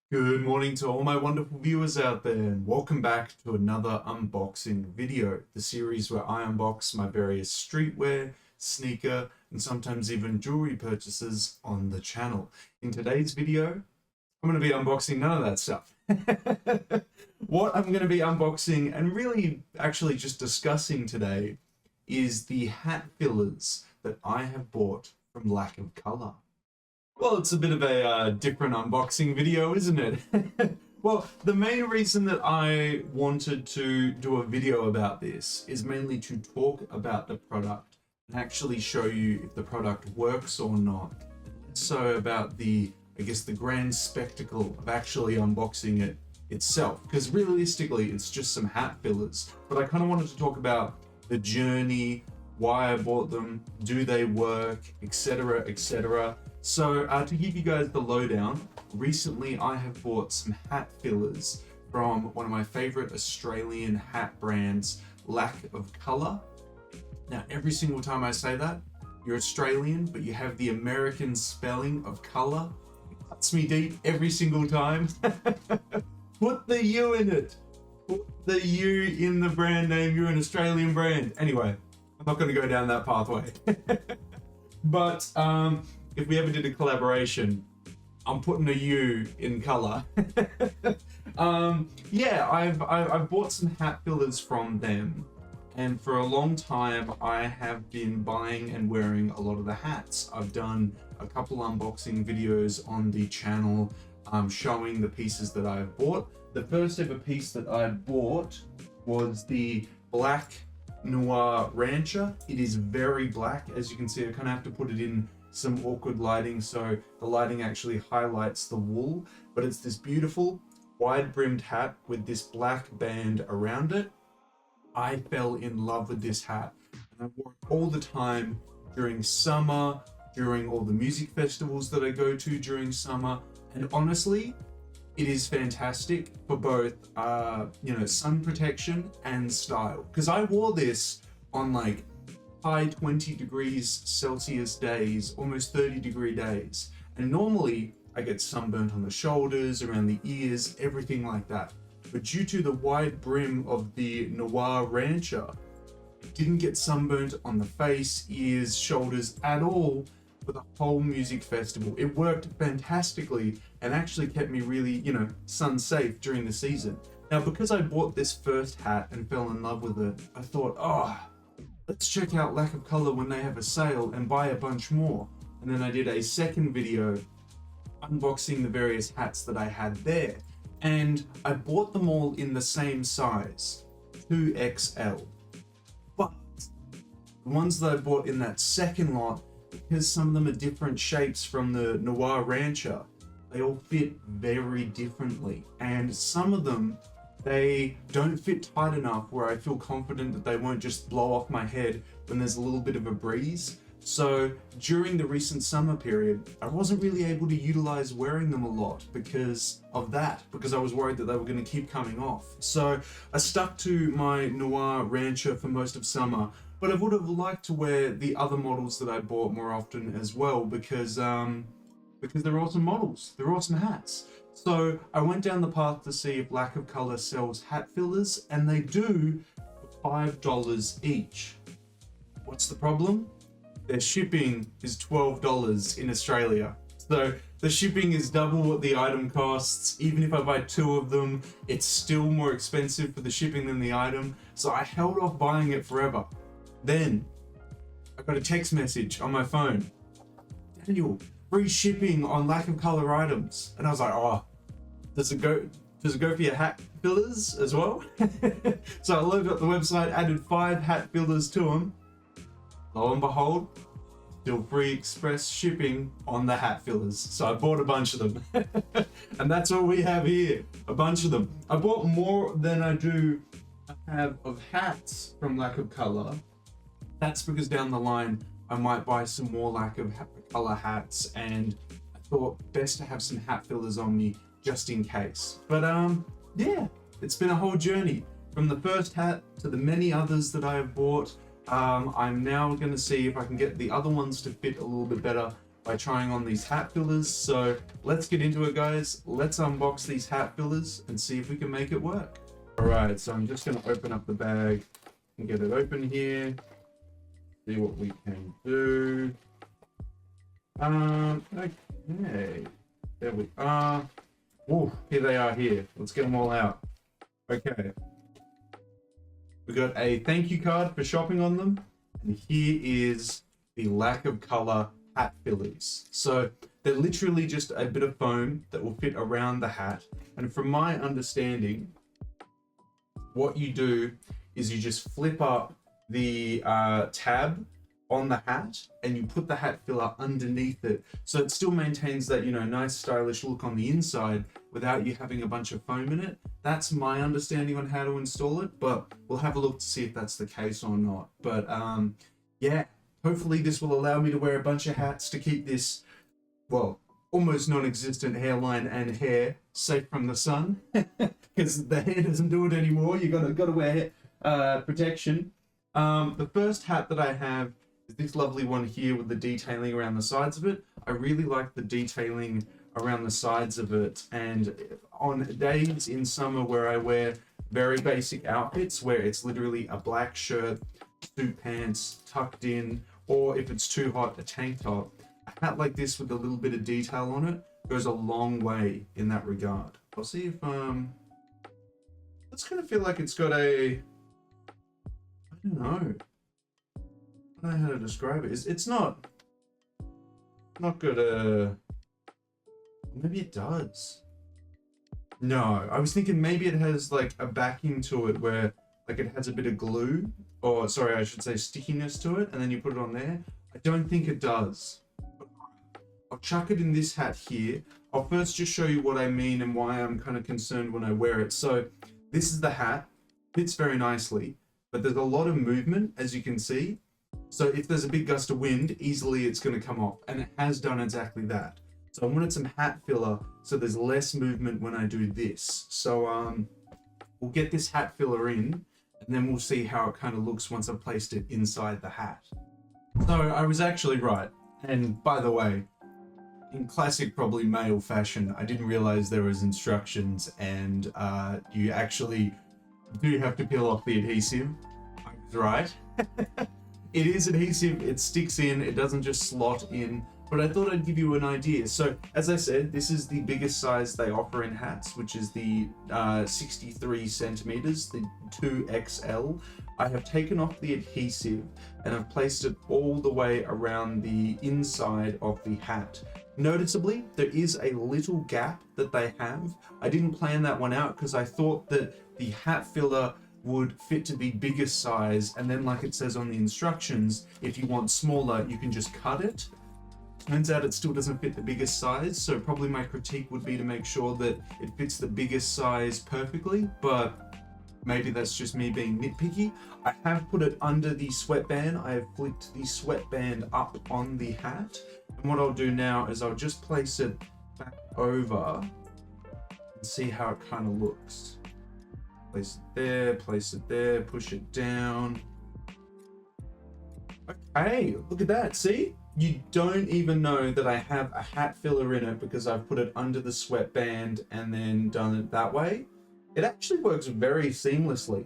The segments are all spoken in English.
Good morning to all my wonderful viewers out there, and welcome back to another unboxing video, the series where I unbox my various streetwear, sneaker, and sometimes even jewelry purchases on the channel. In today's video, I'm going to be unboxing none of that stuff. What I'm going to be unboxing and really actually just discussing today is the hat fillers that I have bought from Lack of Color. Well, it's a bit of a different unboxing video, isn't it? Well, the main reason that I wanted to do a video about this is mainly to talk about the product and actually show you if the product works or not. So about the, I guess, the grand spectacle of actually unboxing it itself. Because realistically, it's just some hat fillers. But I kind of wanted to talk about the journey, why I bought them, do they work, etc., etc. So to give you guys the lowdown, recently I have bought some hat fillers from one of my favorite Australian hat brands, Lack of Color. Now, every single time I say that, you're Australian, but you have the American spelling of color. It cuts me deep every single time. Put the U in it. Put the U in the brand name. You're an Australian brand. Anyway, I'm not going to go down that pathway. But if we ever did a collaboration, I'm putting a U in color. Yeah, I've bought some hat fillers from them, and for a long time I have been buying and wearing a lot of the hats. I've done a couple unboxing videos on the channel showing the pieces that I've bought. The first ever piece that I bought was the Black Noir Rancher. It is very black, as you can see. I kind of have to put it in some awkward lighting, so the lighting actually highlights the wool, but it's this beautiful wide brimmed hat with this black band around it. I fell in love with this hat, and I wore it all the time during summer, during all the music festivals that I go to during summer, and honestly, it is fantastic for both sun protection and style, because I wore this on like high 20 degrees Celsius days, almost 30-degree days. And normally I get sunburnt on the shoulders, around the ears, everything like that. But due to the wide brim of the Noir Rancher, it didn't get sunburnt on the face, ears, shoulders at all for the whole music festival. It worked fantastically and actually kept me really, sun safe during the season. Now, because I bought this first hat and fell in love with it, I thought, let's check out Lack of Color when they have a sale and buy a bunch more. And then I did a second video unboxing the various hats that I had there. And I bought them all in the same size, 2XL. But the ones that I bought in that second lot, because some of them are different shapes from the Noir Rancher, they all fit very differently. And some of them, they don't fit tight enough where I feel confident that they won't just blow off my head when there's a little bit of a breeze. So during the recent summer period, I wasn't really able to utilize wearing them a lot because of that, because I was worried that they were going to keep coming off. So I stuck to my Noir Rancher for most of summer, but I would have liked to wear the other models that I bought more often as well, because they're awesome models, they're awesome hats. So I went down the path to see if Lack of Color sells hat fillers, and they do for $5 each. What's the problem? Their shipping is $12 in Australia. So the shipping is double what the item costs. Even if I buy 2 of them, it's still more expensive for the shipping than the item. So I held off buying it forever. Then I got a text message on my phone. Daniel, free shipping on Lack of Color items. And I was like, does it go for your hat fillers as well? So I loaded up the website, added 5 hat fillers to them. Lo and behold, still free express shipping on the hat fillers. So I bought a bunch of them. And that's all we have here, a bunch of them. I bought more than I do have of hats from Lack of Color. That's because down the line, I might buy some more Lack of Color hats, and I thought best to have some hat fillers on me just in case. But yeah, it's been a whole journey from the first hat to the many others that I have bought. I'm now going to see if I can get the other ones to fit a little bit better, by trying on these hat fillers. So let's get into it, guys. Let's unbox these hat fillers and see if we can make it work. All right, so I'm just gonna open up the bag and get it open here. See what we can do. Okay, there we are. Oh, here they are here. Let's get them all out. Okay. We got a thank you card for shopping on them. And here is the lack of color hat fillers. So they're literally just a bit of foam that will fit around the hat. And from my understanding, what you do is you just flip up the tab on the hat and you put the hat filler underneath it, so it still maintains that, you know, nice stylish look on the inside without you having a bunch of foam in it. That's my understanding on how to install it, but we'll have a look to see if that's the case or not. But yeah, hopefully this will allow me to wear a bunch of hats to keep this, well, almost non-existent hairline and hair safe from the sun, because the hair doesn't do it anymore. You gotta wear protection. The first hat that I have is this lovely one here with the detailing around the sides of it. I really like the detailing around the sides of it, and on days in summer where I wear very basic outfits where it's literally a black shirt, suit pants tucked in, or if it's too hot, a tank top, a hat like this with a little bit of detail on it goes a long way in that regard. I'll see if it's gonna feel like it's got a, I don't know how to describe it. It's not good. Maybe it does. No, I was thinking maybe it has like a backing to it where like it has a bit of glue, or sorry, I should say stickiness to it, and then you put it on there. I don't think it does. I'll chuck it in this hat here. I'll first just show you what I mean and why I'm kind of concerned when I wear it. So this is the hat, fits very nicely, but there's a lot of movement, as you can see. So if there's a big gust of wind, easily it's going to come off, and it has done exactly that. So I wanted some hat filler so there's less movement when I do this. So we'll get this hat filler in, and then we'll see how it kind of looks once I've placed it inside the hat. So I was actually right. And by the way, in classic probably male fashion, I didn't realize there was instructions, and you actually do have to peel off the adhesive. I was right. It is adhesive, it sticks in, it doesn't just slot in, but I thought I'd give you an idea. So as I said, this is the biggest size they offer in hats, which is the 63 centimeters, the 2XL. I have taken off the adhesive and I've placed it all the way around the inside of the hat. Noticeably, there is a little gap that they have. I didn't plan that one out because I thought that the hat filler would fit to the biggest size, and then like it says on the instructions, if you want smaller, you can just cut it. Turns out it still doesn't fit the biggest size, so probably my critique would be to make sure that it fits the biggest size perfectly, but maybe that's just me being nitpicky. I have put it under the sweatband. I have flicked the sweatband up on the hat, and what I'll do now is I'll just place it back over and see how it kind of looks. Place it there, push it down. Okay, look at that, see? You don't even know that I have a hat filler in it because I've put it under the sweatband and then done it that way. It actually works very seamlessly.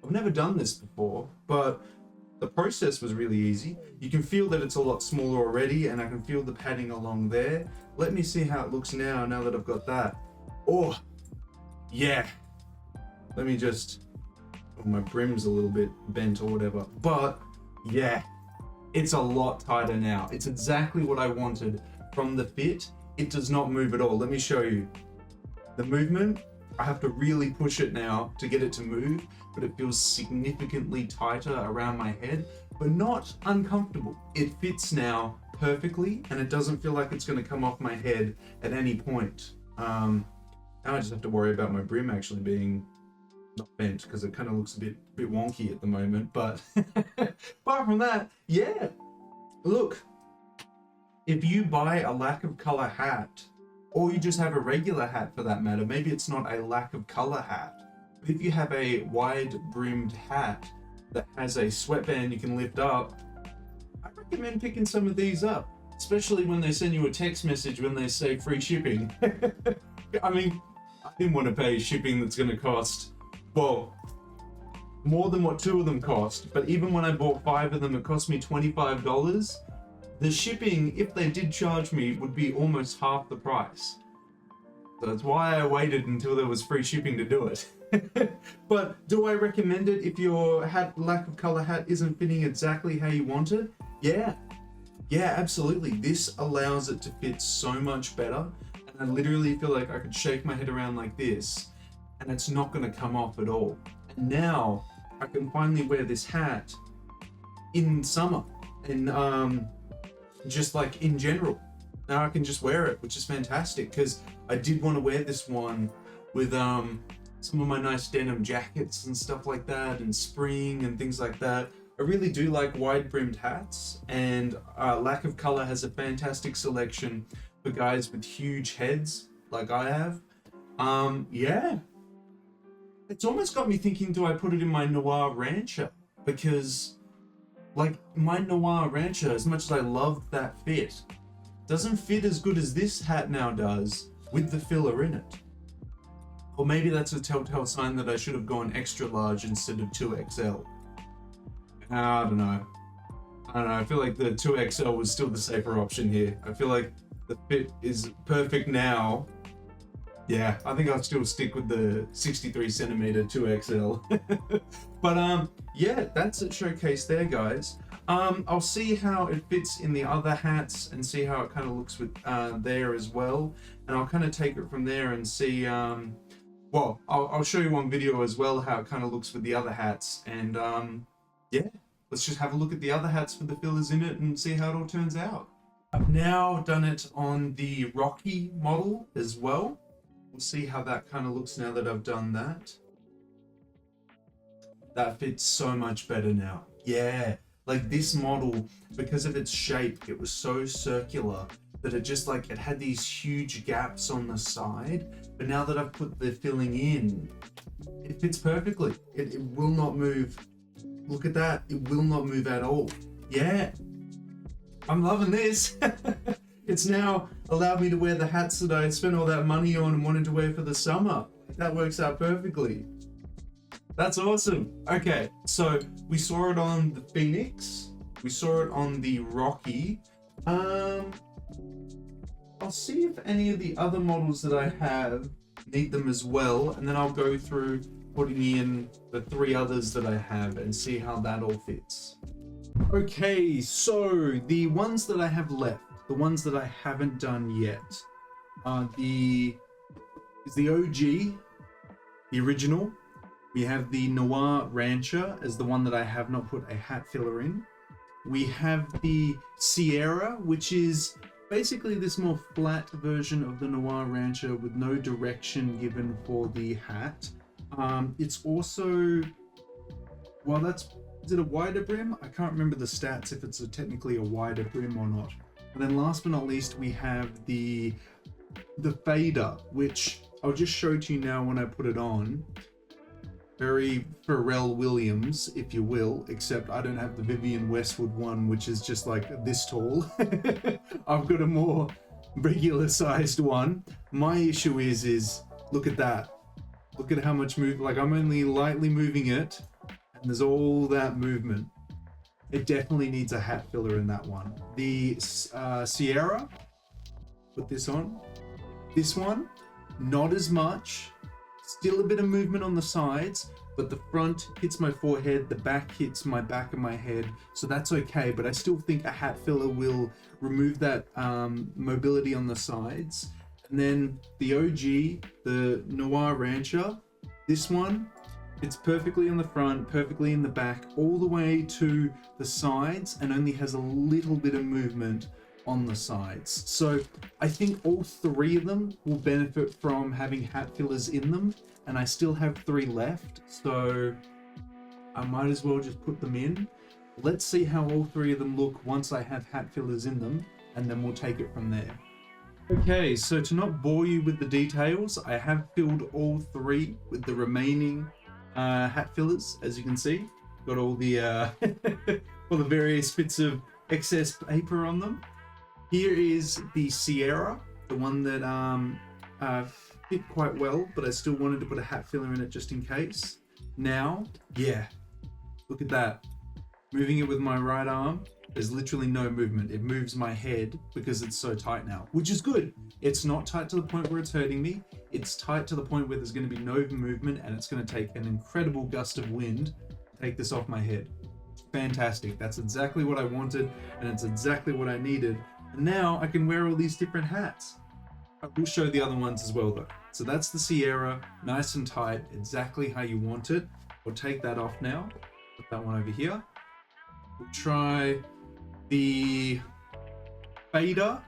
I've never done this before, but the process was really easy. You can feel that it's a lot smaller already, and I can feel the padding along there. Let me see how it looks now that I've got that. Oh, yeah. Let me just, oh, my brim's a little bit bent or whatever, but yeah, it's a lot tighter now. It's exactly what I wanted from the fit. It does not move at all. Let me show you. The movement, I have to really push it now to get it to move, but it feels significantly tighter around my head, but not uncomfortable. It fits now perfectly, and it doesn't feel like it's gonna come off my head at any point. Now I just have to worry about my brim actually being not bent, because it kind of looks a bit wonky at the moment, but apart from that, yeah, look, if you buy a lack of color hat, or you just have a regular hat for that matter, maybe it's not a lack of color hat, but if you have a wide brimmed hat that has a sweatband you can lift up, I recommend picking some of these up. especially when they send you a text message when they say free shipping. I mean, I didn't want to pay shipping that's going to cost, well, more than what 2 of them cost. But even when I bought 5 of them, it cost me $25. The shipping, if they did charge me, would be almost half the price. So that's why I waited until there was free shipping to do it. But do I recommend it if your lack of color hat isn't fitting exactly how you want it? Yeah, absolutely. This allows it to fit so much better. And I literally feel like I could shake my head around like this and it's not gonna come off at all. And now I can finally wear this hat in summer and just like in general. Now I can just wear it, which is fantastic, because I did want to wear this one with some of my nice denim jackets and stuff like that, and spring and things like that. I really do like wide brimmed hats, and Lack of Color has a fantastic selection for guys with huge heads like I have. Yeah, it's almost got me thinking, do I put it in my Noir Rancher? Because like my Noir Rancher, as much as I love that fit, doesn't fit as good as this hat now does with the filler in it. Or maybe that's a telltale sign that I should have gone extra large instead of 2XL. I don't know. I feel like the 2XL was still the safer option here. I feel like the fit is perfect now. Yeah, I think I'll still stick with the 63 centimeter 2XL. But yeah, that's a showcase there, guys. I'll see how it fits in the other hats and see how it kind of looks with there as well. And I'll kind of take it from there and see, well, I'll show you on video as well how it kind of looks with the other hats. And yeah, let's just have a look at the other hats with the fillers in it and see how it all turns out. I've now done it on the Rocky model as well. We'll see how that kind of looks now that I've done that. That fits so much better now. Yeah, like this model, because of its shape, it was so circular that it just like, it had these huge gaps on the side. But now that I've put the filling in, it fits perfectly. It will not move. Look at that, it will not move at all. Yeah, I'm loving this. It's now allowed me to wear the hats that I spent all that money on and wanted to wear for the summer. That works out perfectly. That's awesome. Okay, so we saw it on the Phoenix. We saw it on the Rocky. I'll see if any of the other models that I have need them as well, and then I'll go through putting in the 3 others that I have and see how that all fits. Okay, so the ones that I have left, the ones that I haven't done yet, are the OG, the original. We have the Noir Rancher as the one that I have not put a hat filler in. We have the Sierra, which is basically this more flat version of the Noir Rancher with no direction given for the hat. It's also, well, is it a wider brim? I can't remember the stats if it's technically a wider brim or not. And then last but not least, we have the Fader, which I'll just show to you now when I put it on. Very Pharrell Williams, if you will, except I don't have the Vivienne Westwood one, which is just like this tall. I've got a more regular sized one. My issue is look at that. Look at how much move, like I'm only lightly moving it and there's all that movement. It definitely needs a hat filler in that one. The Sierra, put this on. This one, not as much. Still a bit of movement on the sides, but the front hits my forehead, the back hits my back of my head, so that's okay. But I still think a hat filler will remove that mobility on the sides. And then the OG, the Noir Rancher, this one, it's perfectly on the front, perfectly in the back, all the way to the sides, and only has a little bit of movement on the sides. So I think all 3 of them will benefit from having hat fillers in them, and I still have 3 left, so I might as well just put them in. Let's see how all 3 of them look once I have hat fillers in them, and then we'll take it from there. Okay, so to not bore you with the details, I have filled all 3 with the remaining hat fillers, as you can see. Got all the all the various bits of excess paper on them. Here is the Sierra, the one that fit quite well, but I still wanted to put a hat filler in it just in case. Now, yeah, look at that. Moving it with my right arm, there's literally no movement. It moves my head because it's so tight now, which is good. It's not tight to the point where it's hurting me. It's tight to the point where there's going to be no movement, and it's going to take an incredible gust of wind to take this off my head. Fantastic. That's exactly what I wanted, and it's exactly what I needed. And now I can wear all these different hats. I will show the other ones as well though. So that's the Sierra, nice and tight, exactly how you want it. We'll take that off now. Put that one over here. We'll try the Fader.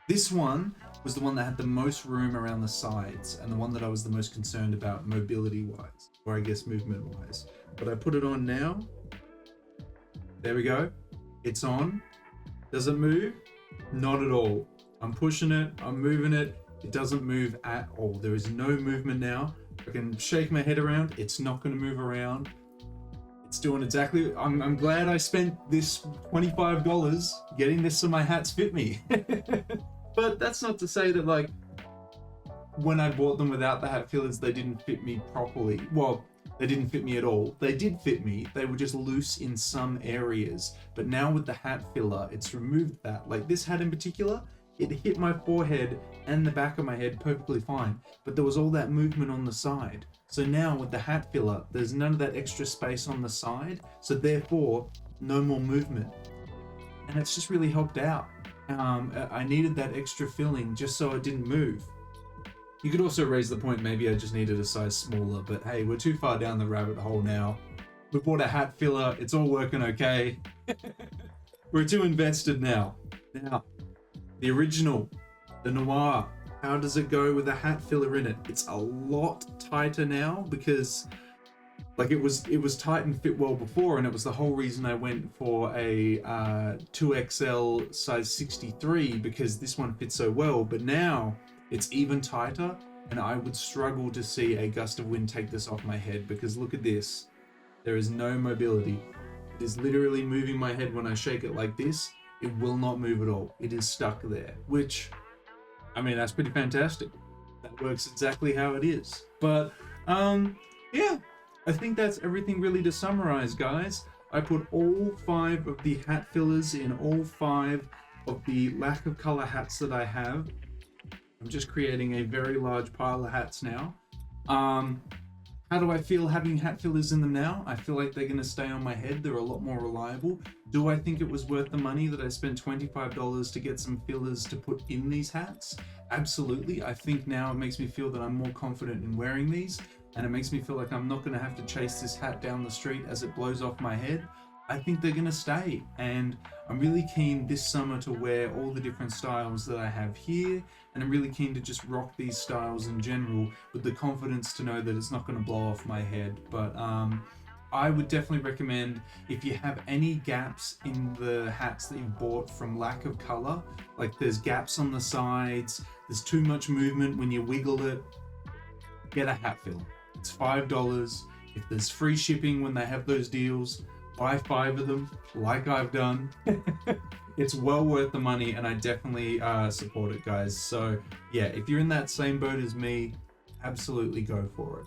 This one was the one that had the most room around the sides and the one that I was the most concerned about mobility wise, or I guess movement wise. But I put it on now. There we go. It's on. Does it move? Not at all. I'm pushing it, I'm moving it. It doesn't move at all. There is no movement now. I can shake my head around. It's not going to move around. It's doing exactly. I'm glad I spent this $25 getting this so my hats fit me. But that's not to say that like when I bought them without the hat fillers, they didn't fit me properly. Well, they didn't fit me at all. They did fit me. They were just loose in some areas. But now with the hat filler, it's removed that. Like this hat in particular, it hit my forehead and the back of my head perfectly fine, but there was all that movement on the side. So now with the hat filler, there's none of that extra space on the side, so therefore no more movement. And it's just really helped out. I needed that extra filling just so it didn't move. You could also raise the point, maybe I just needed a size smaller, but hey, we're too far down the rabbit hole now. We bought a hat filler, it's all working okay. We're too invested now. Now, the original, the Noir, how does it go with a hat filler in it? It's a lot tighter now because like it was tight and fit well before, and it was the whole reason I went for a 2XL size 63 because this one fits so well, but now it's even tighter and I would struggle to see a gust of wind take this off my head because look at this. There is no mobility. It is literally moving my head when I shake it like this. It will not move at all. It is stuck there, which, I mean, that's pretty fantastic. That works exactly how it is. But, yeah, I think that's everything really to summarize, guys. I put all 5 of the hat fillers in all 5 of the lack of color hats that I have. I'm just creating a very large pile of hats now. How do I feel having hat fillers in them now? I feel like they're going to stay on my head. They're a lot more reliable. Do I think it was worth the money that I spent $25 to get some fillers to put in these hats? Absolutely. I think now it makes me feel that I'm more confident in wearing these, and it makes me feel like I'm not going to have to chase this hat down the street as it blows off my head. I think they're going to stay, and I'm really keen this summer to wear all the different styles that I have here, and I'm really keen to just rock these styles in general with the confidence to know that it's not going to blow off my head. But I would definitely recommend, if you have any gaps in the hats that you've bought from lack of color, like there's gaps on the sides, there's too much movement when you wiggle it, get a hat fill. It's $5. If there's free shipping when they have those deals, buy 5 of them like I've done. It's well worth the money, and I definitely support it, guys. So yeah, if you're in that same boat as me, absolutely go for it.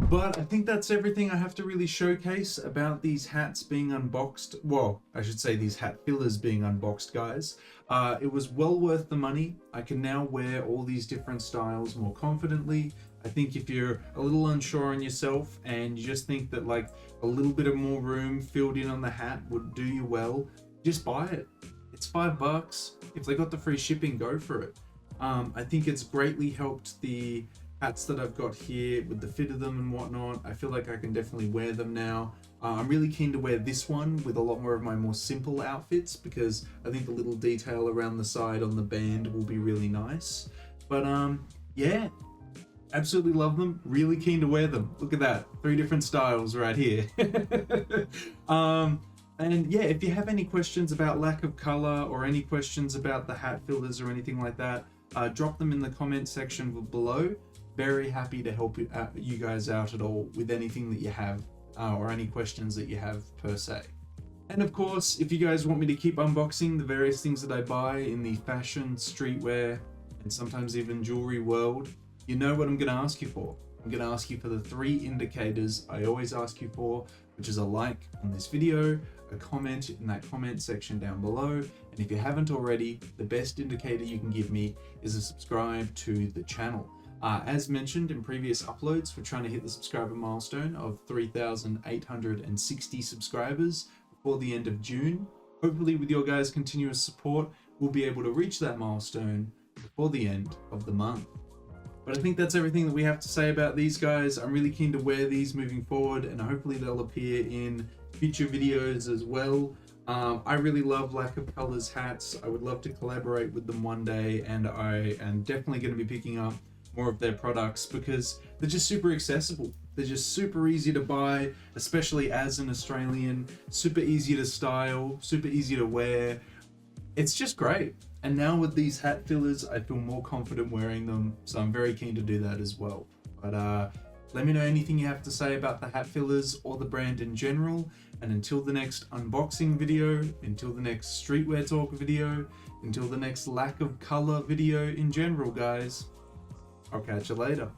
But I think that's everything I have to really showcase about these hats being unboxed. Well, I should say these hat fillers being unboxed, guys. It was well worth the money. I can now wear all these different styles more confidently. I think if you're a little unsure on yourself and you just think that like a little bit of more room filled in on the hat would do you well, just buy it. It's $5. If they got the free shipping, go for it. I think it's greatly helped the hats that I've got here with the fit of them and whatnot. I feel like I can definitely wear them now. I'm really keen to wear this one with a lot more of my more simple outfits because I think the little detail around the side on the band will be really nice. But yeah, absolutely love them. Really keen to wear them. Look at that, 3 different styles right here. And yeah, if you have any questions about lack of color or any questions about the hat fillers or anything like that, drop them in the comment section below. Very happy to help you guys out at all with anything that you have or any questions that you have per se. And of course, if you guys want me to keep unboxing the various things that I buy in the fashion, streetwear, and sometimes even jewelry world, you know what I'm going to ask you for. I'm going to ask you for the 3 indicators I always ask you for, which is a like on this video, a comment in that comment section down below, and if you haven't already, the best indicator you can give me is a subscribe to the channel. As mentioned in previous uploads, we're trying to hit the subscriber milestone of 3,860 subscribers before the end of June. Hopefully with your guys' continuous support, we'll be able to reach that milestone before the end of the month. But I think that's everything that we have to say about these guys. I'm really keen to wear these moving forward, and hopefully they'll appear in future videos as well. I really love Lack of Colors hats. I would love to collaborate with them one day, and I am definitely going to be picking up more of their products because they're just super accessible. They're just super easy to buy, especially as an Australian, super easy to style, super easy to wear. It's just great. And now with these hat fillers, I feel more confident wearing them, so I'm very keen to do that as well. But let me know anything you have to say about the hat fillers or the brand in general. And until the next unboxing video, until the next streetwear talk video, until the next lack of color video in general, guys, I'll catch you later.